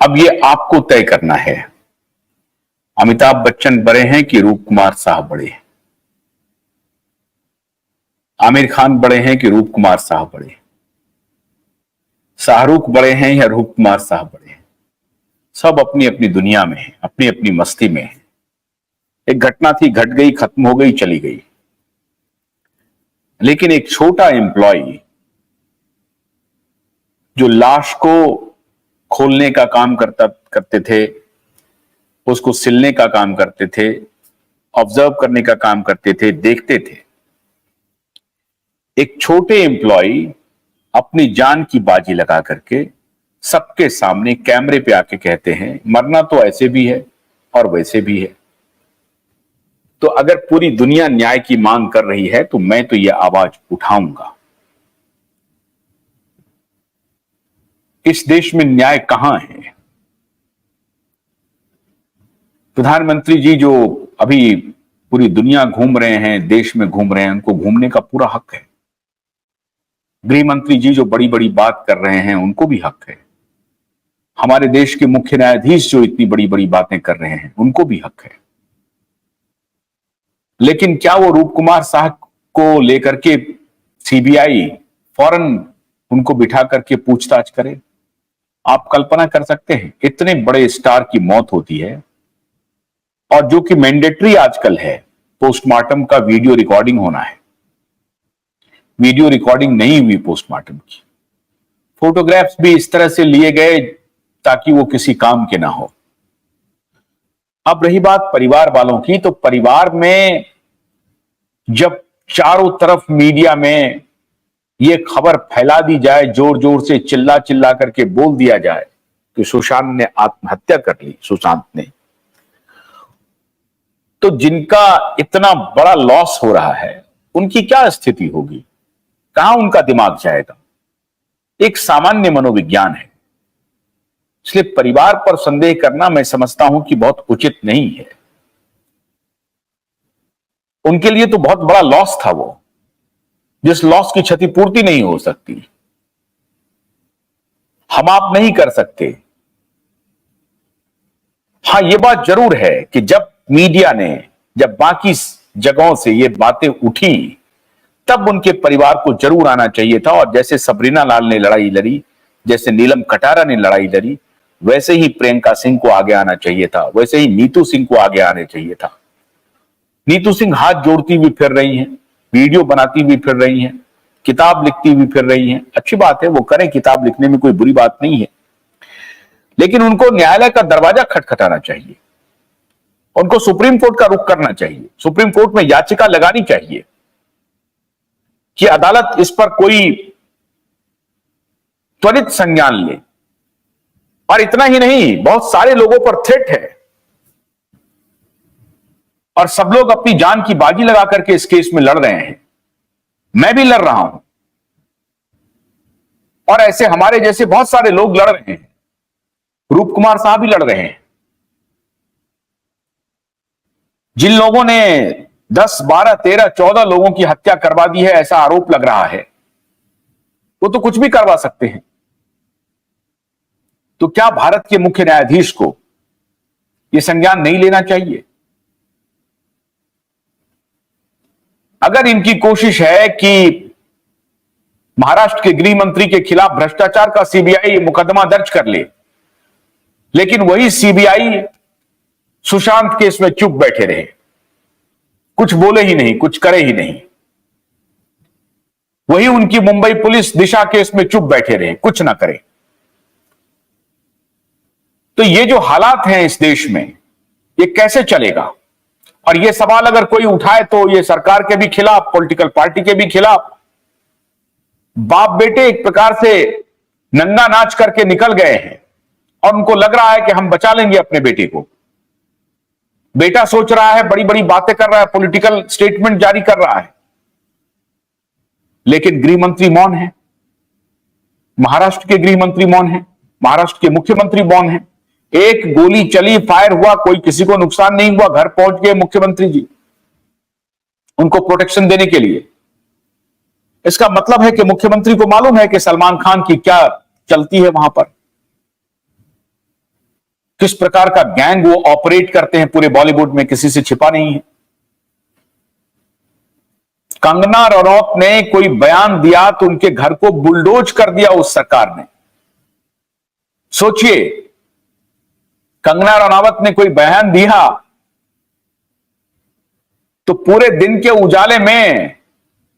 अब ये आपको तय करना है, अमिताभ बच्चन बड़े हैं कि रूप कुमार साहब बड़े हैं, आमिर खान बड़े हैं कि रूप कुमार साहब बड़े हैं, शाहरुख बड़े हैं या रूप कुमार साहब बड़े हैं। सब अपनी अपनी दुनिया में हैं, अपनी अपनी मस्ती में हैं। एक घटना थी, घट गई, खत्म हो गई, चली गई। लेकिन एक छोटा एम्प्लॉय जो लाश को खोलने का काम करते थे, उसको सिलने का काम करते थे, ऑब्जर्व करने का काम करते थे, देखते थे, एक छोटे एम्प्लॉय अपनी जान की बाजी लगा करके सबके सामने कैमरे पे आके कहते हैं मरना तो ऐसे भी है और वैसे भी है। तो अगर पूरी दुनिया न्याय की मांग कर रही है तो मैं तो यह आवाज उठाऊंगा। इस देश में न्याय कहां है? प्रधानमंत्री जी जो अभी पूरी दुनिया घूम रहे हैं, देश में घूम रहे हैं, उनको घूमने का पूरा हक है। गृह मंत्री जी जो बड़ी बड़ी बात कर रहे हैं, उनको भी हक है। हमारे देश के मुख्य न्यायाधीश जो इतनी बड़ी बड़ी बातें कर रहे हैं, उनको भी हक है। लेकिन क्या वो रूप कुमार साहब को लेकर के सीबीआई फौरन उनको बिठा करके पूछताछ करे? आप कल्पना कर सकते हैं, इतने बड़े स्टार की मौत होती है और जो कि मैंडेटरी आजकल है, पोस्टमार्टम का वीडियो रिकॉर्डिंग होना है। वीडियो रिकॉर्डिंग नहीं हुई पोस्टमार्टम की, फोटोग्राफ्स भी इस तरह से लिए गए ताकि वो किसी काम के ना हो। अब रही बात परिवार वालों की, तो परिवार में जब चारों तरफ मीडिया में ये खबर फैला दी जाए, जोर जोर से चिल्ला चिल्ला करके बोल दिया जाए कि सुशांत ने आत्महत्या कर ली, सुशांत ने, तो जिनका इतना बड़ा लॉस हो रहा है उनकी क्या स्थिति होगी? कहां उनका दिमाग जाएगा? एक सामान्य मनोविज्ञान है, इसलिए परिवार पर संदेह करना मैं समझता हूं कि बहुत उचित नहीं है। उनके लिए तो बहुत बड़ा लॉस था वो, जिस लॉस की क्षतिपूर्ति नहीं हो सकती। हम आप नहीं कर सकते। हां, यह बात जरूर है कि जब मीडिया ने, जब बाकी जगहों से ये बातें उठी, तब उनके परिवार को जरूर आना चाहिए था। और जैसे सबरीना लाल ने लड़ाई लड़ी, जैसे नीलम कटारा ने लड़ाई लड़ी, वैसे ही प्रियंका सिंह को आगे आना चाहिए था, वैसे ही नीतू सिंह को आगे आना चाहिए था। नीतू सिंह हाथ जोड़ती हुई फिर रही हैं, वीडियो बनाती हुई फिर रही हैं, किताब लिखती हुई फिर रही हैं। अच्छी बात है, वो करें, किताब लिखने में कोई बुरी बात नहीं है। लेकिन उनको न्यायालय का दरवाजा खटखटाना चाहिए, उनको सुप्रीम कोर्ट का रुख करना चाहिए, सुप्रीम कोर्ट में याचिका लगानी चाहिए कि अदालत इस पर कोई त्वरित संज्ञान ले। और इतना ही नहीं, बहुत सारे लोगों पर थ्रेट है और सब लोग अपनी जान की बाजी लगा करके इस केस में लड़ रहे हैं। मैं भी लड़ रहा हूं और ऐसे हमारे जैसे बहुत सारे लोग लड़ रहे हैं। रूप कुमार साहब भी लड़ रहे हैं। जिन लोगों ने 10, 12, 13, 14 लोगों की हत्या करवा दी है, ऐसा आरोप लग रहा है, वो तो कुछ भी करवा सकते हैं। तो क्या भारत के मुख्य न्यायाधीश को यह संज्ञान नहीं लेना चाहिए? अगर इनकी कोशिश है कि महाराष्ट्र के गृह मंत्री के खिलाफ भ्रष्टाचार का सीबीआई मुकदमा दर्ज कर ले, लेकिन वही सीबीआई सुशांत केस में चुप बैठे रहे, कुछ बोले ही नहीं, कुछ करे ही नहीं, वही उनकी मुंबई पुलिस दिशा केस में चुप बैठे रहे, कुछ ना करे, तो ये जो हालात हैं इस देश में, ये कैसे चलेगा? और ये सवाल अगर कोई उठाए तो ये सरकार के भी खिलाफ, पॉलिटिकल पार्टी के भी खिलाफ। बाप बेटे एक प्रकार से नंगा नाच करके निकल गए हैं और उनको लग रहा है कि हम बचा लेंगे अपने बेटे को। बेटा सोच रहा है, बड़ी बड़ी बातें कर रहा है, पॉलिटिकल स्टेटमेंट जारी कर रहा है, लेकिन गृह मंत्री मौन है, महाराष्ट्र के गृह मंत्री मौन है, महाराष्ट्र के मुख्यमंत्री मौन है। एक गोली चली, फायर हुआ, कोई किसी को नुकसान नहीं हुआ, घर पहुंच गए मुख्यमंत्री जी उनको प्रोटेक्शन देने के लिए। इसका मतलब है कि मुख्यमंत्री को मालूम है कि सलमान खान की क्या चलती है वहां पर। किस प्रकार का गैंग वो ऑपरेट करते हैं पूरे बॉलीवुड में किसी से छिपा नहीं है। कंगना रनौत ने कोई बयान दिया तो उनके घर को बुलडोज कर दिया उस सरकार ने। सोचिए, कंगना रनौत ने कोई बयान दिया तो पूरे दिन के उजाले में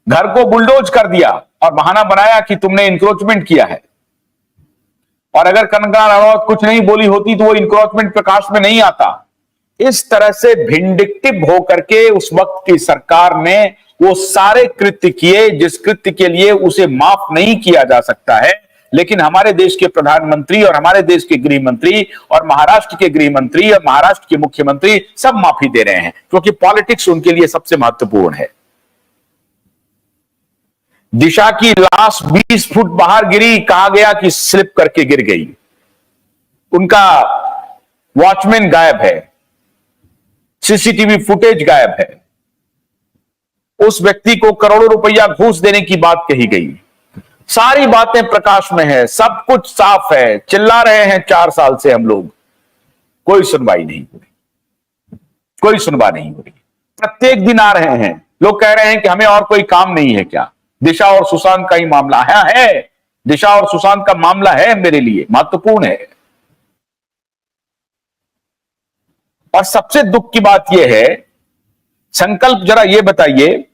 घर को बुलडोज कर दिया और बहाना बनाया कि तुमने इंक्रोचमेंट किया है। और अगर कंगना रनौत कुछ नहीं बोली होती तो वो इंक्रोचमेंट प्रकाश में नहीं आता। इस तरह से विंडिक्टिव होकर के उस वक्त की सरकार ने वो सारे कृत्य किए जिस कृत्य के लिए उसे माफ नहीं किया जा सकता है। लेकिन हमारे देश के प्रधानमंत्री और हमारे देश के गृह मंत्री और महाराष्ट्र के गृह मंत्री और महाराष्ट्र के मुख्यमंत्री सब माफी दे रहे हैं, क्योंकि पॉलिटिक्स उनके लिए सबसे महत्वपूर्ण है। दिशा की लाश 20 फुट बाहर गिरी, कहा गया कि स्लिप करके गिर गई। उनका वॉचमैन गायब है, सीसीटीवी फुटेज गायब है। उस व्यक्ति को करोड़ों रुपया घूस देने की बात कही गई। सारी बातें प्रकाश में है, सब कुछ साफ है। चिल्ला रहे हैं 4 साल से हम लोग, कोई सुनवाई नहीं हो रही, कोई सुनवाई नहीं हो रही। प्रत्येक दिन आ रहे हैं लोग, कह रहे हैं कि हमें और कोई काम नहीं है क्या। दिशा और सुशांत का ही मामला है। दिशा और सुशांत का मामला है, मेरे लिए महत्वपूर्ण है। और सबसे दुख की बात यह है, संकल्प जरा यह बताइए,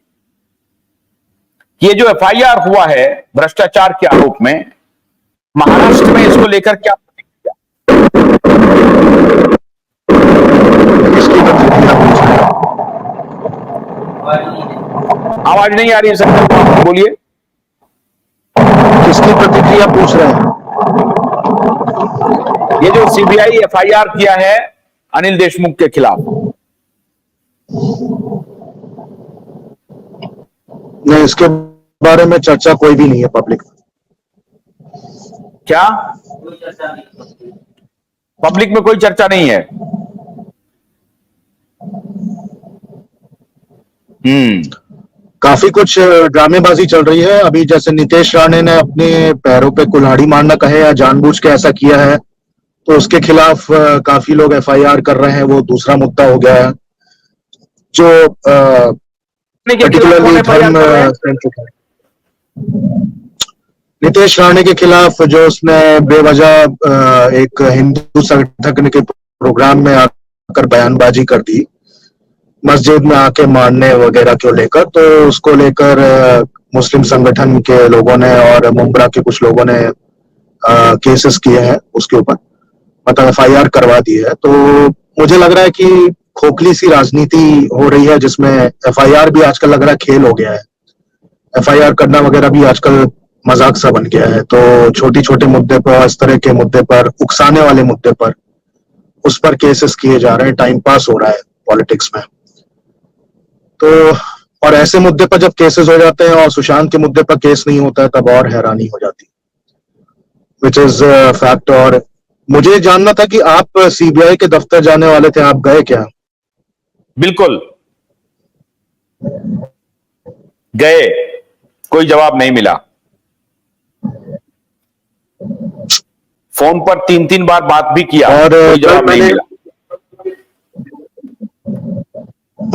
ये जो एफआईआर हुआ है भ्रष्टाचार के आरोप में, महाराष्ट्र में इसको लेकर क्या प्रतिक्रिया? आवाज नहीं आ रही है संकल्प, बोलिए। किसकी प्रतिक्रिया पूछ रहे हैं? ये जो सीबीआई एफआईआर किया है अनिल देशमुख के खिलाफ। नहीं, इसके बारे में चर्चा कोई भी नहीं है पब्लिक में। क्या पब्लिक में कोई चर्चा नहीं है? काफी कुछ ड्रामेबाजी चल रही है अभी। जैसे नितेश राणे ने अपने पैरों पे कुल्हाड़ी मारना कहे या जानबूझ के ऐसा किया है, तो उसके खिलाफ काफी लोग एफआईआर कर रहे हैं। वो दूसरा मुद्दा हो गया है जो पर्टिकुलरली धर्म नितेश राणे के खिलाफ, जो उसने बेवजह एक हिंदू संगठन के प्रोग्राम में आकर बयानबाजी कर दी, मस्जिद में आके मारने वगैरह को लेकर, तो उसको लेकर मुस्लिम संगठन के लोगों ने और मुंब्रा के कुछ लोगों ने केसेस किए हैं उसके ऊपर, मतलब एफआईआर करवा दी है। तो मुझे लग रहा है कि खोखली सी राजनीति हो रही है, जिसमें एफआईआर भी आजकल लग रहा है खेल हो गया है। एफआईआर करना वगैरह भी आजकल मजाक सा बन गया है। तो छोटी छोटे मुद्दे पर, इस तरह के मुद्दे पर, उकसाने वाले मुद्दे पर, उस पर केसेस किए जा रहे हैं। टाइम पास हो रहा है पॉलिटिक्स में। तो और ऐसे मुद्दे पर जब केसेस हो जाते हैं और सुशांत के मुद्दे पर केस नहीं होता है, तब और हैरानी हो जाती है, विच इज फैक्ट। और मुझे जानना था कि आप सीबीआई के दफ्तर जाने वाले थे, आप गए क्या? बिल्कुल गए, कोई जवाब नहीं मिला। फोन पर 3-3 बार बात भी किया और कोई जवाब नहीं मिला।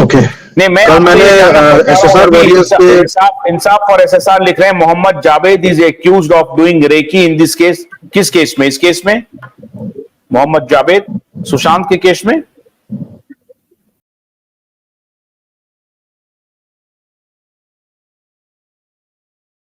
ओके नहीं, मैंने एसएसआर वॉरियर्स के इंसाफ और एसएसआर लिख रहे हैं, Mohammed Javed is accused of doing recce in this case. किस केस में? इस केस में मोहम्मद जावेद सुशांत के केस में